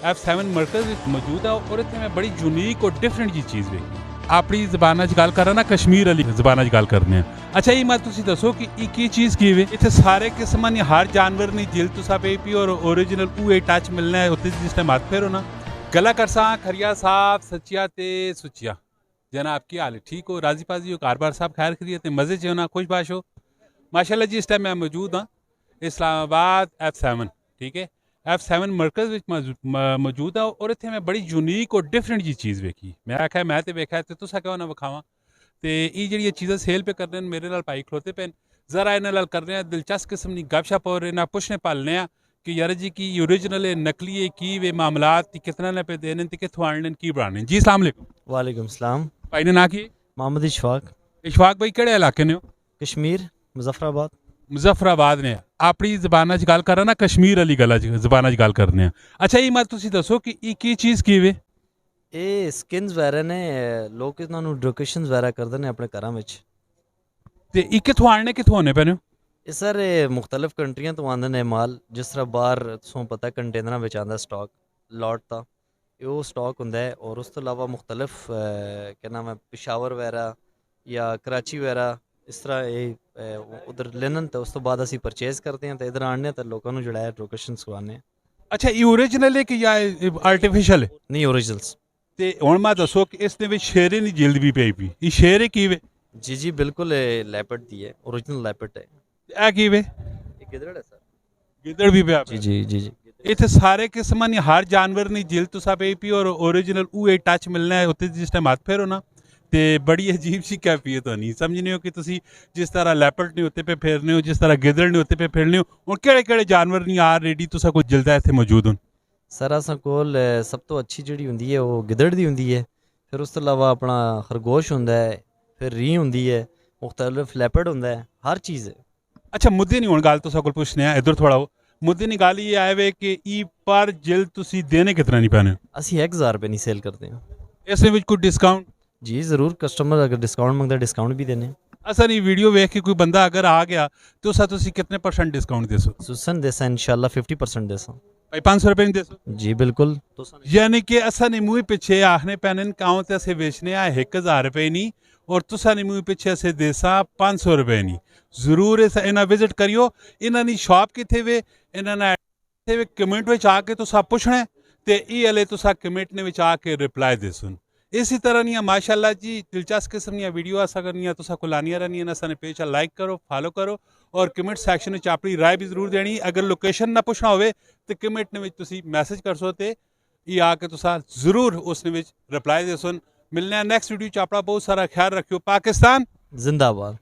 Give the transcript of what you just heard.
F7 ਮਰਕਜ਼ ਵਿੱਚ ਮੌਜੂਦ ਆ ਔਰ ਇੱਥੇ ਮੈਂ ਬੜੀ ਯੂਨੀਕ ਔਰ ਡਿਫਰੈਂਟ ਜੀ ਚੀਜ਼ ਵੇਖੀ। ਆਪਣੀ ਜ਼ਬਾਨਾਂ 'ਚ ਗੱਲ ਕਰਾਂ ਨਾ, ਕਸ਼ਮੀਰ ਵਾਲੀ ਜ਼ਬਾਨਾਂ 'ਚ ਗੱਲ ਕਰਨੇ ਆ। ਅੱਛਾ ਇਹ ਮੈਂ ਤੁਸੀਂ ਦੱਸੋ ਕਿ ਇਹ ਕੀ ਚੀਜ਼ ਕੀ ਵੇ? ਇੱਥੇ ਸਾਰੇ ਕਿਸਮਾਂ ਦੀ ਹਰ ਜਾਨਵਰ ਦੀ ਜਿਲਦ ਤੁਸਾਂ ਪਈ ਪੀ ਔਰ ओरिजिनल ਉਹ ਟੱਚ ਮਿਲਣਾ ਹੈ ਉੱਥੇ ਜਿਸ ਟਾਈਮ ਹੱਥ ਫੇਰੋ ना। गला करसा खरिया साहब सच्चिया ते सुचिया जनाब की हाल ठीक हो, राजी पाजी हो, कारबार साहब खैर खरीय ते मज़े च हो ना, खुश बाश हो माशाल्लाह जी। इस टाइम मैं मौजूद हाँ इस्लामाबाद F7 ठीक है, F7 मरकज़ मौजूद है और इतने मैं बड़ी यूनीक और डिफरेंट जी चीज़ वेखी। मैं आख्या मैं तो वेखा तो तुसा क्यों ना विखावा। तो ये जी चीज़ां सेल पे कर रहे हैं, मेरे नाल भाई खलोते पे ज़रा इन्हां नाल कर रहे हैं दिलचस्प किस्म की गपशप हो रहे ना, पुछने पालने कि यार जी की ओरिजिनल है नकली है की वे मामलात कितना ने पे देने ते किथों आने की बनाने। जी अस्सलाम वालेकुम। वालेकुम सलाम। भाई ने ना की मोहम्मद इशफाक। इशफाक भाई केड़े इलाके ने हो? कश्मीर मुजफ्फराबाद। मुजफ्फराबाद ने अपनी ज़बाना च गल करा ना, कश्मीर वाली गल ज़बाना च गल करने। अच्छा ये मैं तुसी दसो कि ये की चीज़ की वे? ਇਹ ਸਕਿਨਸ ਵਗੈਰਾ ਨੇ, ਲੋਕ ਇਹਨਾਂ ਨੂੰ ਡੋਕੇਸ਼ਨਸ ਵਗੈਰਾ ਕਰਦੇ ਨੇ ਆਪਣੇ ਘਰਾਂ ਵਿੱਚ। ਤੇ ਇਹ ਕਿਥੋਂ ਆਣੇ ਕਿਥੋਂ ਆਨੇ ਪੈਣੇ? ਇਹ ਸਰ ਮੁxtਲਫ ਕੰਟਰੀਆਂ ਤੋਂ ਆਉਂਦੇ ਨੇ ਮਾਲ, ਜਿਸ ਤਰ੍ਹਾਂ ਬਾਹਰ ਤੁਹਾਨੂੰ ਪਤਾ ਕੰਟੇਨਰਾਂ ਵਿੱਚ ਆਉਂਦਾ ਸਟਾਕ ਲੋਟ ਦਾ, ਇਹ ਉਹ ਸਟਾਕ ਹੁੰਦਾ ਹੈ। ਔਰ ਉਸ ਤੋਂ ਇਲਾਵਾ ਮੁxtਲਫ क्या नाम है ਪਿਸ਼ਾਵਰ ਵਗੈਰਾ ਜਾਂ ਕਰਾਚੀ ਵਗੈਰਾ, ਇਸ ਤਰ੍ਹਾਂ ਇਹ ਉਧਰ ਲੈਣ ਤੇ ਉਸ ਤੋਂ ਬਾਅਦ ਅਸੀਂ ਪਰਚੇਜ਼ ਕਰਦੇ ਹਾਂ ਤੇ ਇਧਰ ਆਉਂਦੇ ਹਾਂ ਤਾਂ ਲੋਕਾਂ ਨੂੰ ਜਿਹੜਾ ਹੈ ਡੋਕੇਸ਼ਨਸ ਕਰਵਾਉਂਦੇ ਹਾਂ। ਅੱਛਾ ਇਹ ਓਰੀਜਨਲ ਹੈ ਕਿ ਜਾਂ ਆਰਟੀਫੀਸ਼ੀਅਲ ਹੈ? ਨਹੀਂ ਓਰੀਜਨਲਸ। ਤੇ ਹੁਣ ਮੈਂ ਦੱਸੋ ਕਿ ਇਸ ਦੇ ਵਿੱਚ ਸ਼ੇਰੇ ਦੀ ਜਿਲਦ ਵੀ ਪਈ ਪਈ, ਇਹ ਸ਼ੇਰ ਕੀ ਵੇ? ਜੀ ਜੀ ਬਿਲਕੁਲ ਲੈਪਰਡ ਦੀ ਹੈ, ओरिजिनल ਲੈਪਰਡ ਹੈ। ਇਹ ਕੀ ਵੇ? ਇਹ ਗਿੱਦੜ ਹੈ ਸਰ। ਗਿੱਦੜ ਵੀ ਪਿਆ? ਜੀ ਜੀ ਜੀ ਜੀ। ਇੱਥੇ ਸਾਰੇ ਕਿਸਮਾਂ ਦੀ ਹਰ ਜਾਨਵਰ ਦੀ ਜਿਲਦ ਤੁਸਾਂ ਪਈ ਪਈ ਔਰ ओरिजिनल ਉਹ ਟੱਚ ਮਿਲਣਾ ਹੈ ਉੱਥੇ ਜਿਸ ਟਾਈਮ ਹੱਥ ਫੇਰੋ ਨਾ। ਤੇ ਬੜੀ ਅਜੀਬ ਸੀ ਕੈਫੀਅਤ ਹੋਣੀ, ਸਮਝਨੇ ਹੋ ਕਿ ਤੁਸੀਂ ਜਿਸ ਤਰ੍ਹਾਂ ਲੈਪਰਡ ਨੇ ਉੱਤੇ पे फेरने हो, जिस तरह ਗਿੱਦੜ ਨੇ ਉੱਤੇ पे फेरने हो, ਹੁਣ ਕਿਹੜੇ ਕਿਹੜੇ ਜਾਨਵਰ ਨਹੀਂ ਆ ਰੈਡੀ ਤੁਸਾਂ ਕੋਲ ਜਿਲਦਾ ਇੱਥੇ ਮੌਜੂਦ ਹਨ? ਸਰ ਅਸਾਂ ਕੋਲ ਸਭ ਤੋਂ ਅੱਛੀ ਜਿਹੜੀ ਹੁੰਦੀ ਹੈ ਉਹ ਗਿੱਦੜ ਦੀ ਹੁੰਦੀ ਹੈ। ਫਿਰ ਉਸ ਤੋਂ ਇਲਾਵਾ ਆਪਣਾ ਖਰਗੋਸ਼ ਹੁੰਦਾ ਹੈ, ਫਿਰ ਰੀ ਹੁੰਦੀ ਹੈ, ਮੁxtਲਫ ਲੈਪਰਡ ਹੁੰਦਾ ਹੈ, ਹਰ ਚੀਜ਼ ਹੈ। ਅੱਛਾ ਮੁੱਦੇ ਨਹੀਂ ਹੁਣ ਗੱਲ ਤੁਸਾਂ ਕੋਲ ਪੁੱਛਨੇ ਆ, ਇੱਧਰ ਥੋੜਾ ਮੁੱਦੇ ਨਹੀਂ ਗੱਲ ਇਹ ਆਏ ਵੇ ਕਿ ਈ ਪਰ ਜਿਲਦ ਤੁਸੀਂ ਦੇਣੇ ਕਿਤਨਾ ਨਹੀਂ ਪੈਣੇ? ਅਸੀਂ 1000 ਰੁਪਏ ਨਹੀਂ ਸੇਲ ਕਰਦੇ ਹਾਂ। ਇਸ ਦੇ ਵਿੱਚ ਕੋਈ ਡਿਸਕਾਊਂਟ? ਜੀ ਜ਼ਰੂਰ, ਕਸਟਮਰ ਅਗਰ ਡਿਸਕਾਊਂਟ ਮੰਗਦਾ ਡਿਸਕਾਊਂਟ ਵੀ ਦੇਣੇ। ਅਸਾਂ ਇਹ ਵੀਡੀਓ ਵੇਖ ਕੇ ਕੋਈ ਬੰਦਾ ਅਗਰ ਆ ਗਿਆ तो ਤੁਸੀਂ ਕਿਤਨੇ % ਡਿਸਕਾਊਂਟ ਦੇਸੋ? ਸੁਸਨ ਦੇਸਾਂ ਇਨਸ਼ਾਅੱਲਾ 50% ਦੇਸਾਂ। भाई 500 रुपए नहीं देसो? जी बिल्कुल। यानी कि असा ने मूँह पिछे आखने पैने काउं ते असे बेचने आ 1000 रुपए नहीं और तुसा ने मूँह पिछे असे देसा 500 रुपए नहीं। जरूर इन्हें विजिट करियो। इन्होंने शॉप किथे वे, इन्होंने कमेंट में आके तुसा पुछना ते ई हले तुसा कमेंट ने आके रिप्लाई दे सुन। इसी तरह नहीं माशाल्लाह जी दिलचस्प किस्म दी वीडियो आसा करनी तुसा को लानिया रहनियां। असाने पेज लाइक करो, फॉलो करो और कमेंट सैक्शन में अपनी राय भी जरूर देनी। अगर लोकेशन ना पुछना होवे तो कमेंट ने तुसी मैसेज कर सो ते ये आके तुसा जरूर उसने रिप्लाई दे सुन। मिलने नेक्स्ट वीडियो च। अपना बहुत सारा ख्याल रखियो। पाकिस्तान जिंदाबाद।